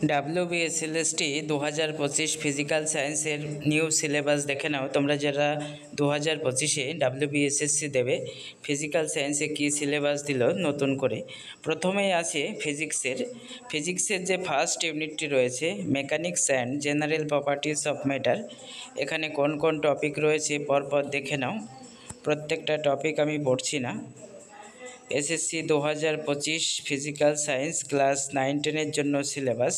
WBSLST 2025 physical সায়েন্সের new syllabus দেখে নাও। তোমরা যারা 2025-এ ডাব্লিউবিএসএসসি দেবে, ফিজিক্যাল সায়েন্সে কী সিলেবাস দিল নতুন করে। প্রথমেই আছে ফিজিক্সের যে ফার্স্ট ইউনিটটি রয়েছে, mechanics and general properties of matter. এখানে কোন কোন টপিক রয়েছে পরপর দেখে নাও। প্রত্যেকটা টপিক আমি পড়ছি না। এসএসসি 2025 ফিজিক্যাল সায়েন্স ক্লাস 9-10-এর জন্য সিলেবাস।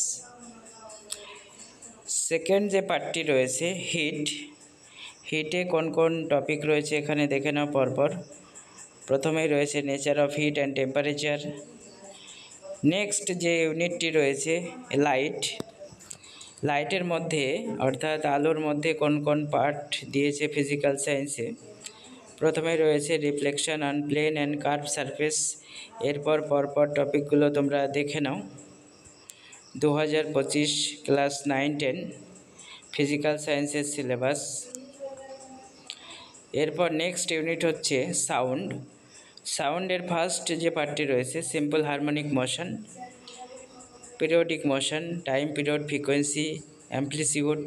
সেকেন্ড যে পার্টটি রয়েছে হিটে কোন কোন টপিক রয়েছে এখানে দেখে নাও পরপর। প্রথমেই রয়েছে nature of heat and temperature. Next যে ইউনিটটি রয়েছে লাইটের মধ্যে অর্থাৎ আলোর মধ্যে কোন কোন পার্ট দিয়েছে ফিজিক্যাল সায়েন্সে। প্রথমে রয়েছে reflection on plain and curve surface. এরপর পরপর টপিকগুলো তোমরা দেখে নাও। 2025 ক্লাস 9-10 ফিজিক্যাল সায়েন্সের সিলেবাস। এরপর নেক্সট ইউনিট হচ্ছে সাউন্ডের ফার্স্ট যে পার্টটি রয়েছে simple harmonic motion, periodic motion, time period, frequency, amplitude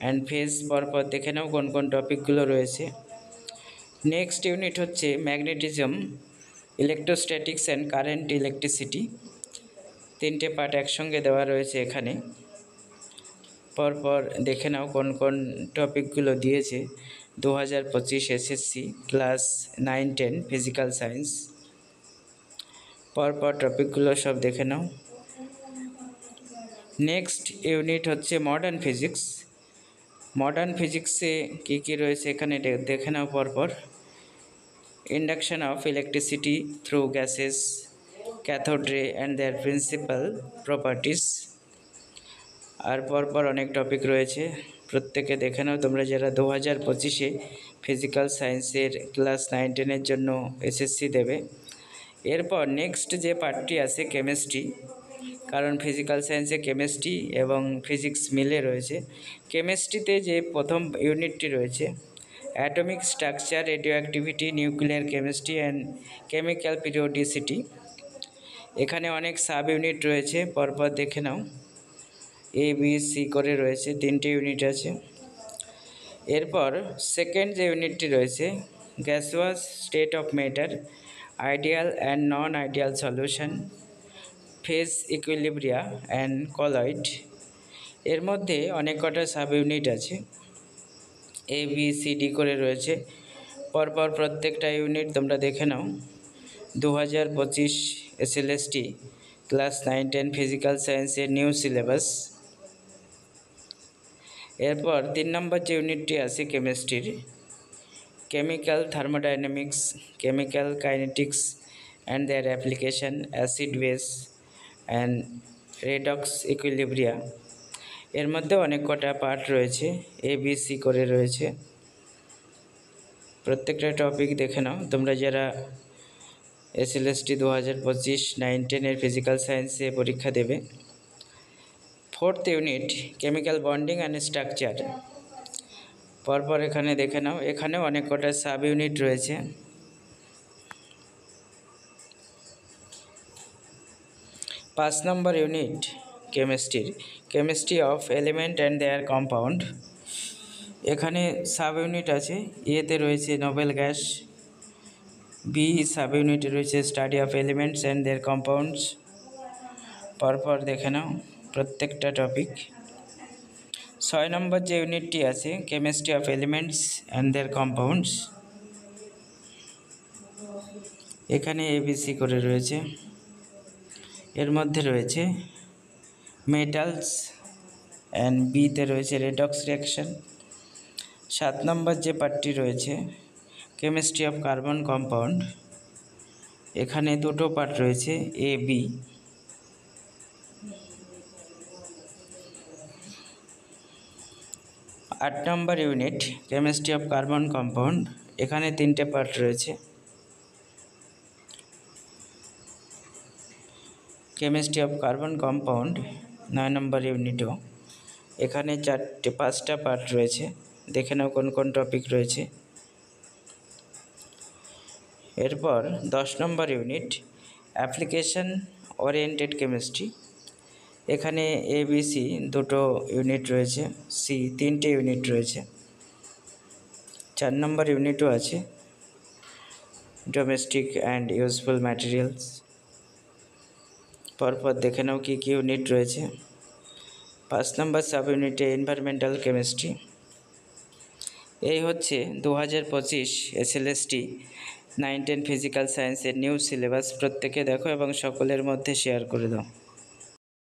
and phase. পরপর দেখে নাও কোন কোন টপিকগুলো রয়েছে। নেক্সট ইউনিট হচ্ছে magnetism, electrostatics and current electricity. 3টে পার্ট একসঙ্গে দেওয়া রয়েছে এখানে। পরপর দেখে নাও কোন কোন টপিকগুলো দিয়েছে 2025 এসএসসি ক্লাস 9-10 ফিজিক্যাল সায়েন্স। পরপর টপিকগুলো সব দেখে নাও। নেক্সট ইউনিট হচ্ছে মডার্ন ফিজিক্সে কী কী রয়েছে এখানে দেখে নাও পরপর। Induction of electricity through gases, cathode ray and their principal properties. আর পরপর অনেক টপিক রয়েছে, প্রত্যেকে দেখে নাও তোমরা যারা 2025-এ ফিজিক্যাল সায়েন্সের ক্লাস 9-10-এর জন্য এসএসসি দেবে। এরপর নেক্সট যে পার্টটি আছে কেমিস্ট্রি, কারণ ফিজিক্যাল সায়েন্সে কেমিস্ট্রি এবং ফিজিক্স মিলে রয়েছে। কেমিস্ট্রিতে যে প্রথম ইউনিটটি রয়েছে atomic structure, radio activity, nuclear chemistry and chemical periodicity. এখানে অনেক সাব ইউনিট রয়েছে, পরপর দেখে নাও। ABC করে রয়েছে, 3টে ইউনিট আছে। এরপর সেকেন্ড যে ইউনিটটি রয়েছে gaseous state of matter, ideal and non ideal solution, phase equilibria and colloid. এর মধ্যে অনেক কটা সাব ইউনিট আছে, ABCD করে রয়েছে। পরপর প্রত্যেকটা ইউনিট তোমরা দেখে নাও। 2025 এসএলএসটি ক্লাস 9-10 ফিজিক্যাল সায়েন্সের নিউ সিলেবাস। এরপর 3 নম্বর যে ইউনিটটি আছে কেমিস্ট্রির, chemical thermodynamics, chemical kinetics and their application, acid base and redox equilibria. এর মধ্যে অনেক কটা পার্ট রয়েছে, ABC করে রয়েছে। প্রত্যেকটা টপিক দেখে নাও তোমরা যারা এসএলএসটি 2025 9-10-এর ফিজিক্যাল সায়েন্সে পরীক্ষা দেবে। Fourth unit chemical bonding and structure. পরপর এখানে দেখে নাও, এখানেও অনেক কটা সাব ইউনিট রয়েছে। 5 নম্বর ইউনিট কেমিস্ট্রির, chemistry of element and their compound. এখানে সাব ইউনিট আছে, এতে রয়েছে নোবেল গ্যাস, বি সাব ইউনিটে রয়েছে study of elements and their compounds. পরপর দেখে নাও প্রত্যেকটা টপিক। 6 নম্বর যে ইউনিটটি আছে chemistry of elements and their compounds. এখানে ABC করে রয়েছে। এর মধ্যে রয়েছে মেটালস অ্যান্ড বিতে রয়েছে রেডক্স রিঅ্যাকশন। 7 নম্বর যে পার্টটি রয়েছে কেমিস্ট্রি অফ কার্বন কম্পাউন্ড। এখানে দুটো পার্ট রয়েছে, AB। 8 number unit chemistry of carbon compound. এখানে 3টে পার্ট রয়েছে। কেমিস্ট্রি অফ কার্বন কম্পাউন্ড 9 নম্বর ইউনিটও। এখানে 5টা পার্ট রয়েছে, দেখে নাও কোন কোন টপিক রয়েছে। এরপর 10 নম্বর ইউনিট অ্যাপ্লিকেশন ওরিয়েন্টেড কেমিস্ট্রি। এখানে এ বি সি দুটো ইউনিট রয়েছে, সি তিনটে ইউনিট রয়েছে, 4 নম্বর ইউনিটও আছে, ডোমেস্টিক অ্যান্ড ইউজফুল ম্যাটেরিয়ালস। পরপর দেখে নাও কী কী ইউনিট রয়েছে। 5 নম্বর সাব ইউনিটে এনভায়রনমেন্টাল কেমিস্ট্রি। এই হচ্ছে 2025 SLST 9-10 ফিজিক্যাল সায়েন্সের নিউ সিলেবাস। প্রত্যেকে দেখো এবং সকলের মধ্যে শেয়ার করে দাও।